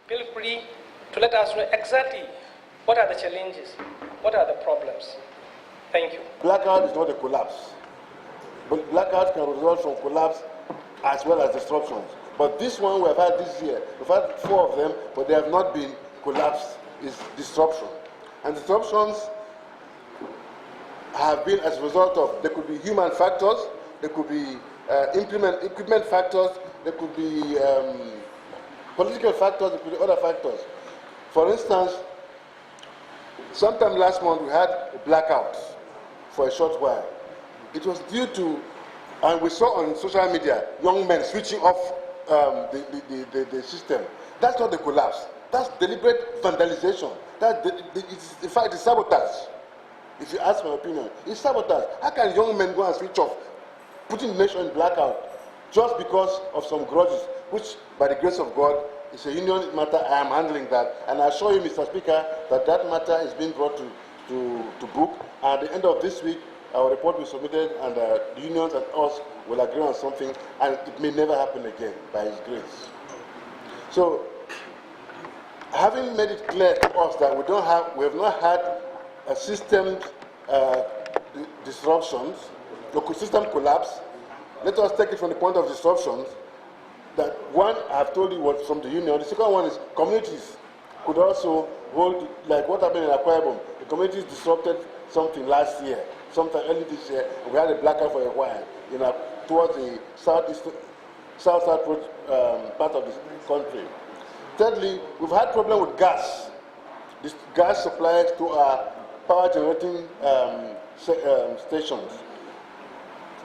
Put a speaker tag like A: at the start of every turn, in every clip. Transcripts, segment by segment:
A: feel free to let us know exactly what are the challenges, what are the problems. Thank you.
B: Blackout is not a collapse. But blackout can result from collapse as well as disruptions. But this one we have had this year, we've had 4 of them, but they have not been collapsed, is disruption. And disruptions have been as a result of, there could be human factors, there could be equipment factors, there could be political factors, there could be other factors. For instance, sometime last month we had a blackout for a short while. It was due to, and we saw on social media, young men switching off the system. That's not the collapse. That's deliberate vandalization. In fact, it's sabotage. If you ask my opinion, it's sabotage. How can young men go and switch off, putting the nation in blackout, just because of some grudges, which, by the grace of God, is a union matter? I am handling that, and I assure you, Mr. Speaker, that matter is being brought to book. At the end of this week, our report will be submitted, and the unions and us will agree on something, and it may never happen again, by His grace. So, having made it clear to us that we have not had a system disruptions, the system collapse, let us take it from the point of disruptions. That one, I have told you, was from the union. The second one is communities could also hold, like what happened in Akwa Ibom. The communities disrupted something last year, sometime early this year. We had a blackout for a while, towards the south part of the country. Thirdly, we've had problem with gas. This gas supplies to our power generating stations.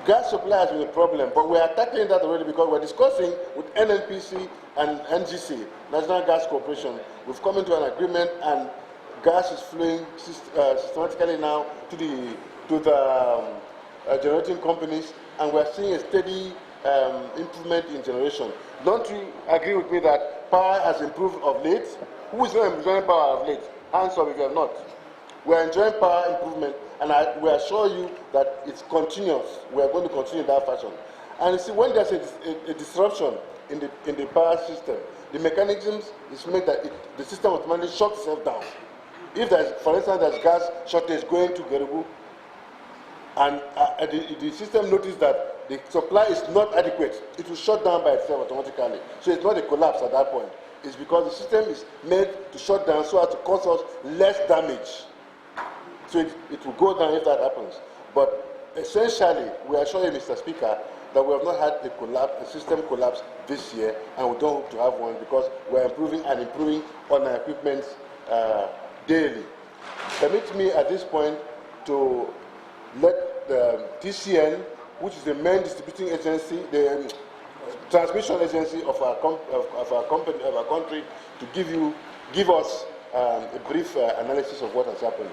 B: Gas supply has been a problem, but we are tackling that already because we're discussing with NNPC and NGC, National Gas Corporation. We've come into an agreement, and gas is flowing systematically now to the generating companies, and we're seeing a steady improvement in generation. Don't you agree with me that power has improved of late? Who is not enjoying power of late? Hands up if you have not. We're enjoying power improvement, and we assure you that it's continuous. We are going to continue in that fashion. And you see, when there's a disruption in the power system, the mechanisms is made that the system automatically shuts itself down. If there's, for instance, there's gas shortage going to Gerugu, and the system notices that the supply is not adequate, it will shut down by itself automatically. So it's not a collapse at that point. It's because the system is made to shut down so as to cause us less damage. So it will go down if that happens. But essentially, we assure you, Mr. Speaker, that we have not had a system collapse this year, and we don't hope to have one because we're improving on our equipment daily. Permit me at this point to let the TCN, which is the main distributing agency, the transmission agency of our country, to give us a brief analysis of what has happened.